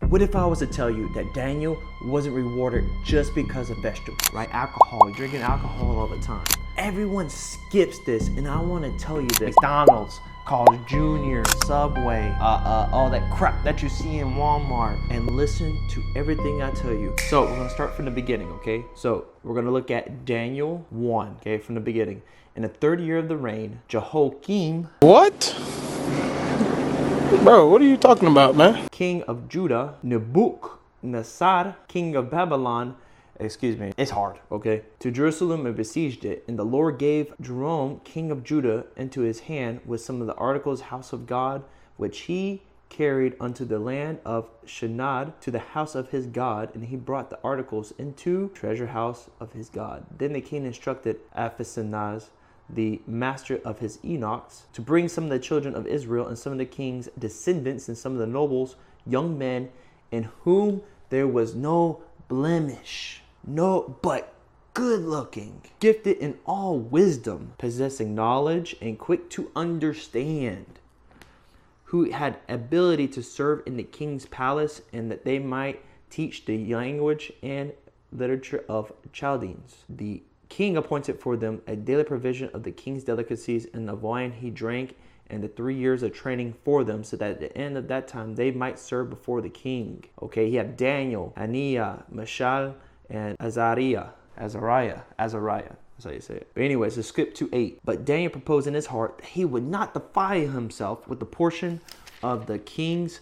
What if I was to tell you that Daniel wasn't rewarded just because of vegetables, right? Alcohol, drinking alcohol all the time. Everyone skips this, and I want to tell you this. McDonald's, Carl's Jr., Subway, all that crap that you see in Walmart, and listen to everything I tell you. So we're gonna start from the beginning, okay? So we're gonna look at Daniel 1, okay, from the beginning. In the 3rd year of the reign, Jehoiakim, What? Bro, what are you talking about, man? king of Judah, Nebuchadnezzar, king of Babylon, it's hard, okay, to Jerusalem and besieged it. And the Lord gave Jerome, king of Judah, into his hand with some of the articles, house of God, which he carried unto the land of Shinar to the house of his God, and he brought the articles into treasure house of his God. Then the king instructed Ephesenaz, the master of his eunuchs, to bring some of the children of Israel and some of the king's descendants and some of the nobles, young men, in whom there was no blemish, but good looking, gifted in all wisdom, possessing knowledge and quick to understand, who had ability to serve in the king's palace, and that they might teach the language and literature of Chaldeans. The king appointed for them a daily provision of the king's delicacies and the wine he drank, and the 3 years of training for them, so that at the end of that time they might serve before the king. Okay, he had Daniel, Hananiah, Mishael, and Azariah. That's how you say it. But anyways, let's skip to 8. But Daniel proposed in his heart that he would not defile himself with the portion of the king's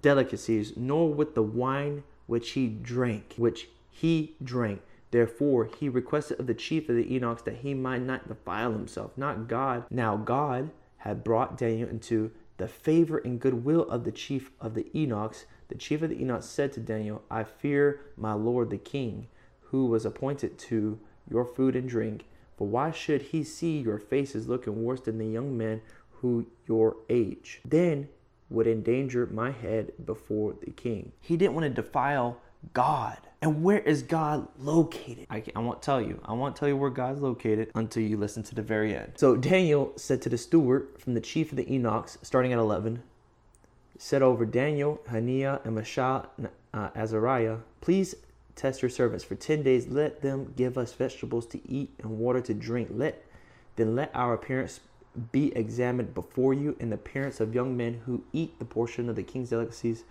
delicacies, nor with the wine which he drank. Therefore, he requested of the chief of the eunuchs that he might not defile himself, not God. Now God had brought Daniel into the favor and goodwill of the chief of the eunuchs. The chief of the eunuchs said to Daniel, I fear my lord the king, who was appointed to your food and drink. For why should he see your faces looking worse than the young men who your age? Then would endanger my head before the king. He didn't want to defile God. And where is God located? I won't tell you. I won't tell you where God's located until you listen to the very end. So Daniel said to the steward from the chief of the eunuchs, starting at 11, said over Daniel, Hananiah, and Mishael, Azariah, please test your servants for 10 days. Let them give us vegetables to eat and water to drink. Then let our appearance be examined before you, and the appearance of young men who eat the portion of the king's delicacies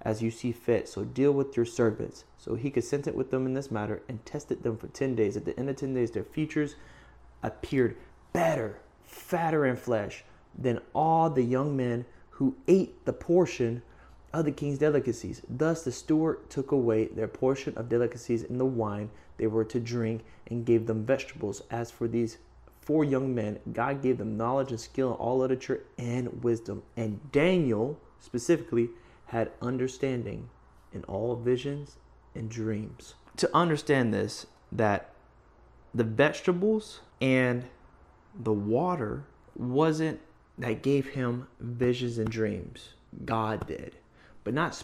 as you see fit. So deal with your servants. So he consented with them in this matter and tested them for 10 days. At the end of 10 days, their features appeared better, fatter in flesh than all the young men who ate the portion of the king's delicacies. Thus the steward took away their portion of delicacies and the wine they were to drink, and gave them vegetables. As for these 4 young men, God gave them knowledge and skill in all literature and wisdom. And Daniel specifically had understanding in all visions and dreams. To understand this, that the vegetables and the water wasn't that gave him visions and dreams. God did. But not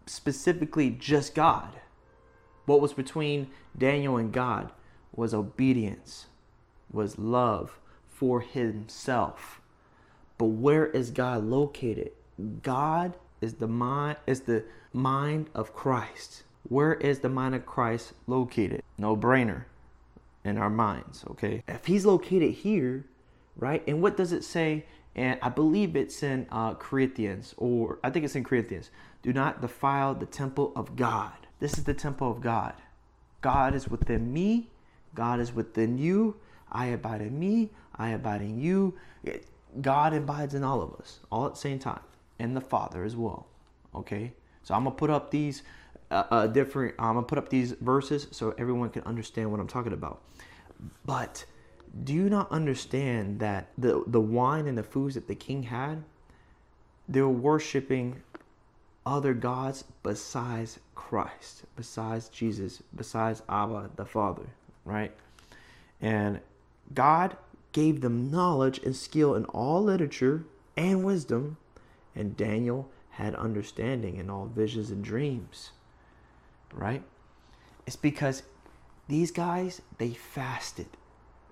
specifically just God. What was between Daniel and God was obedience, was love for himself. But where is God located? God is the mind of Christ. Where is the mind of Christ located? No brainer in our minds, okay? If he's located here, right? And what does it say? And I believe it's in Corinthians, or I think it's in Corinthians. Do not defile the temple of God. This is the temple of God. God is within me. God is within you. I abide in me. I abide in you. God abides in all of us, all at the same time, and the Father as well. Okay, so I'm gonna put up these I'm gonna put up these verses so everyone can understand what I'm talking about. But do you not understand that the wine and the foods that the king had, they were worshiping other gods besides Christ, besides Jesus, besides Abba, the Father, right? And God gave them knowledge and skill in all literature and wisdom, and Daniel had understanding in all visions and dreams, right? It's because these guys, they fasted.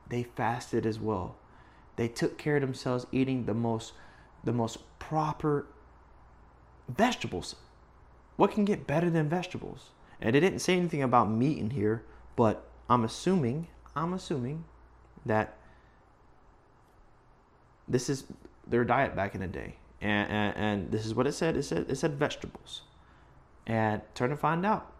They fasted as well. They took care of themselves, eating the most proper vegetables. What can get better than vegetables? And it didn't say anything about meat in here, but I'm assuming that this is their diet back in the day. And this is what it said. It said vegetables. And turn to find out,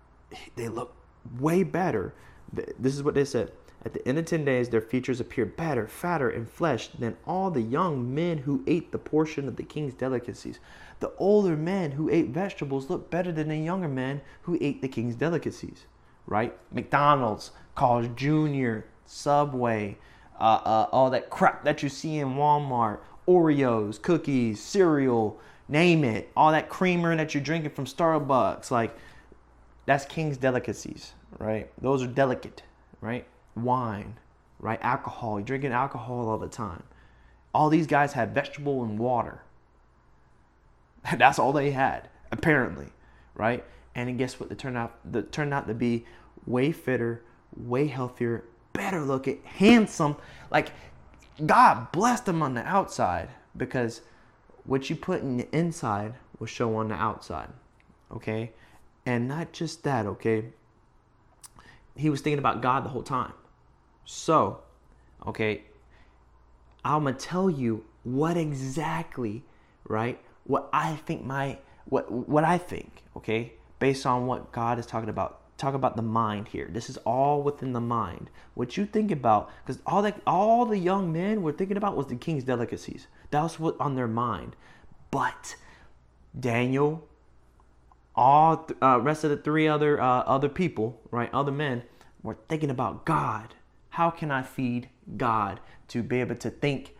they look way better. This is what they said. At the end of 10 days, their features appeared better, fatter, and flesh than all the young men who ate the portion of the king's delicacies. The older men who ate vegetables looked better than the younger men who ate the king's delicacies, right? McDonald's, Carl's Jr., Subway, all that crap that you see in Walmart, Oreos, cookies, cereal, name it, all that creamer that you're drinking from Starbucks, like that's king's delicacies, right? Those are delicate, right? Wine, right? Alcohol, you're drinking alcohol all the time. All these guys had vegetable and water. That's all they had, apparently, right? And then guess what? They turned out to be way fitter, way healthier, better looking, handsome. Like God blessed them on the outside, because what you put in the inside will show on the outside, okay? And not just that, okay? He was thinking about God the whole time. So, okay, I'm going to tell you what exactly, right? What I think what I think, okay? Based on what God is talking about. Talk about the mind here. This is all within the mind. What you think about, because all the young men were thinking about was the king's delicacies. That was what on their mind. But Daniel, all rest of the three other people, right, other men, were thinking about God. How can I feed God to be able to think?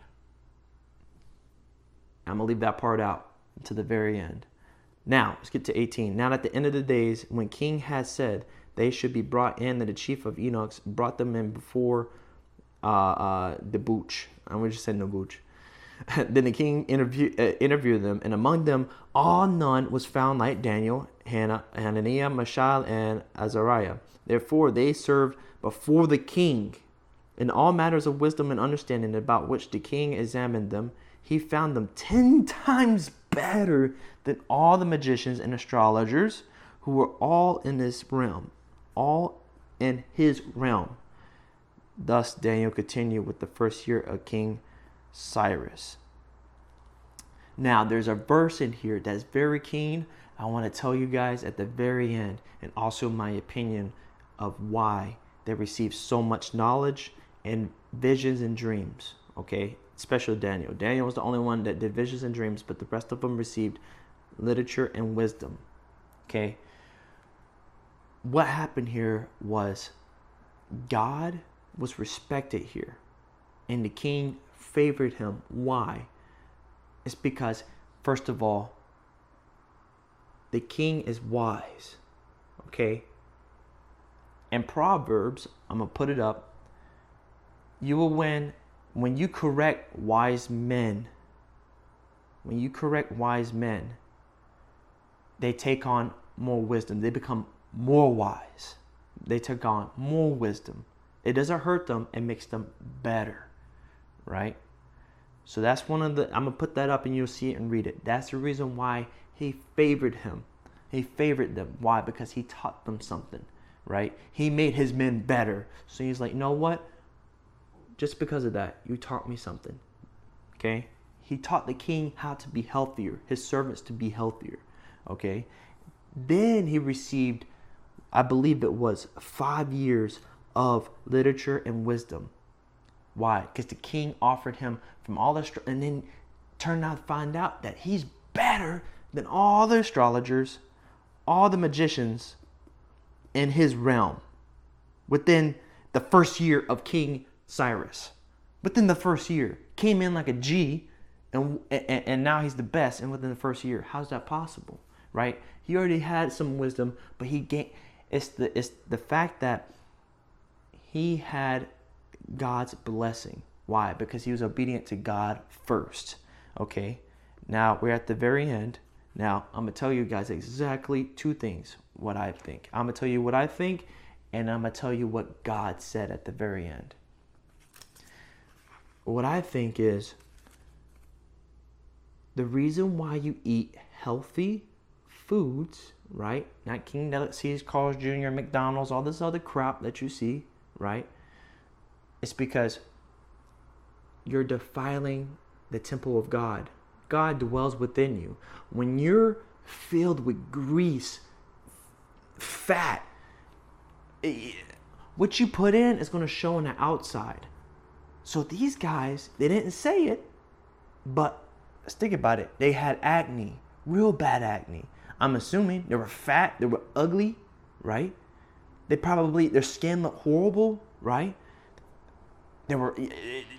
I'm gonna leave that part out to the very end. Now, let's get to 18. Now, at the end of the days, when king had said they should be brought in, that the chief of eunuchs brought them in before the booch. I'm going to just say no booch. Then the king interviewed them, and among them all none was found like Daniel, Hananiah, Mishael, and Azariah. Therefore they served before the king. In all matters of wisdom and understanding about which the king examined them, he found them 10 times better than all the magicians and astrologers who were all in this realm, all in his realm. Thus Daniel continued with the first year of King Cyrus. Now there's a verse in here that's very keen. I want to tell you guys at the very end, and also my opinion of why they received so much knowledge and visions and dreams, okay? Especially Daniel. Daniel was the only one that did visions and dreams, but the rest of them received literature and wisdom, okay? What happened here was God was respected here, and the king favored him. Why? It's because, first of all, the king is wise, okay? In Proverbs, I'm going to put it up, you will win when you correct wise men. When you correct wise men, they take on more wisdom. They become more wise. They take on more wisdom. It doesn't hurt them. It makes them better, right? So that's one of the, I'm going to put that up and you'll see it and read it. That's the reason why he favored him. He favored them. Why? Because he taught them something, right? He made his men better. So he's like, you know what? Just because of that, you taught me something, okay? He taught the king how to be healthier, his servants to be healthier, okay? Then he received, I believe it was 5 years of literature and wisdom. Why? Because the king offered him from all the, and then turned out to find out that he's better than all the astrologers, all the magicians in his realm within the first year of King Cyrus. Within the first year, came in like a G, and now he's the best. And within the first year, how's that possible, right? He already had some wisdom, but he gained. It's the fact that he had God's blessing. Why? Because he was obedient to God first. Okay. Now we're at the very end. Now I'm gonna tell you guys exactly two things. What I think. I'm gonna tell you what I think, and I'm gonna tell you what God said at the very end. What I think is the reason why you eat healthy foods, right? Not King that sees Carl's Jr., McDonald's, all this other crap that you see, right? It's because you're defiling the temple of God. God dwells within you. When you're filled with grease, fat, what you put in is going to show on the outside. So these guys, they didn't say it, but let's think about it. They had acne, real bad acne. I'm assuming they were fat, they were ugly, right? Their skin looked horrible, right? They were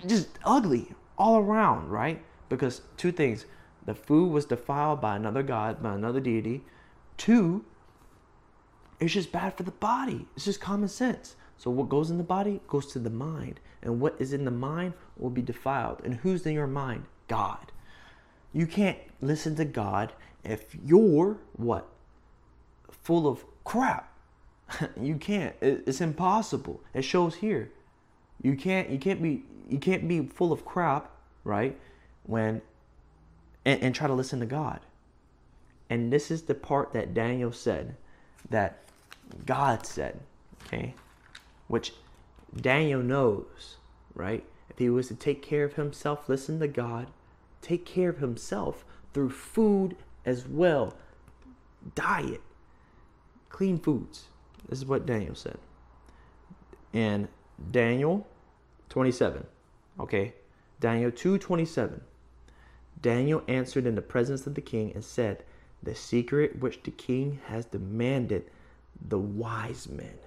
just ugly all around, right? Because two things: the food was defiled by another god, by another deity. Two, it's just bad for the body. It's just common sense. So what goes in the body goes to the mind. And what is in the mind will be defiled. And who's in your mind? God. You can't listen to God if you're what? Full of crap. You can't. It's impossible. It shows here. You can't be full of crap, right? And try to listen to God. And this is the part that Daniel said, that God said, okay? Which Daniel knows, right? If he was to take care of himself, listen to God, take care of himself through food as well, diet, clean foods. This is what Daniel said. And Daniel 27, okay? Daniel 2:27. Daniel answered in the presence of the king and said, the secret which the king has demanded, the wise men.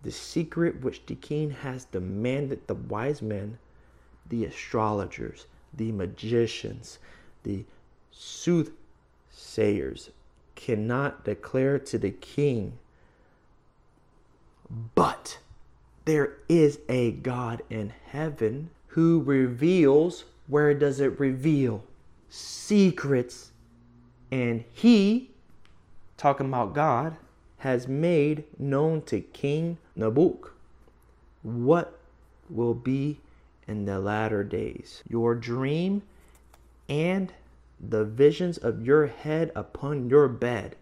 The secret which the king has demanded, the wise men, the astrologers, the magicians, the soothsayers, cannot declare to the king. But there is a God in heaven who reveals, where does it reveal? Secrets. And he, talking about God, has made known to King Nebuchadnezzar what will be in the latter days. Your dream and the visions of your head upon your bed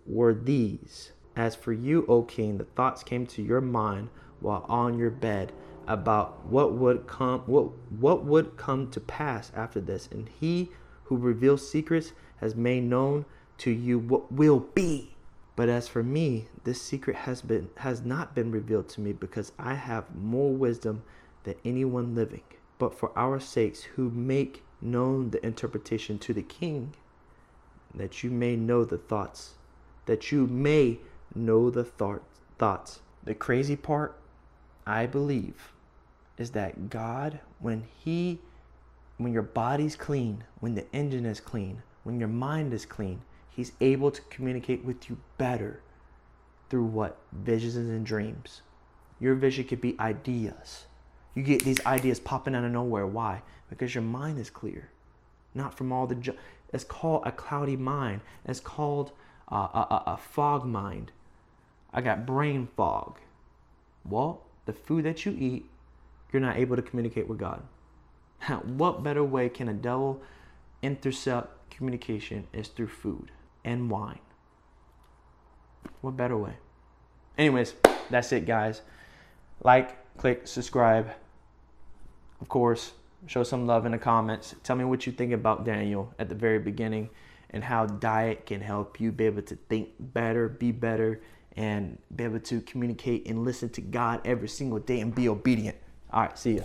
were these. As for you, O king, the thoughts came to your mind while on your bed about what would come to pass after this. And he who reveals secrets has made known to you what will be. But as for me, this secret has not been revealed to me, because I have more wisdom than anyone living. But for our sakes who make known the interpretation to the king, that you may know the thoughts, thoughts. The crazy part, I believe, is that God, when your body's clean, when the engine is clean, when your mind is clean, he's able to communicate with you better through what? Visions and dreams. Your vision could be ideas. You get these ideas popping out of nowhere. Why? Because your mind is clear. Not from all the... It's called a cloudy mind. It's called a fog mind. I got brain fog. Well, the food that you eat, you're not able to communicate with God. What better way can a devil intercept communication is through food and wine? What better way? Anyways, that's it, guys. Like, click, subscribe. Of course, show some love in the comments. Tell me what you think about Daniel at the very beginning and how diet can help you be able to think better, be better, and be able to communicate and listen to God every single day and be obedient. All right, see ya.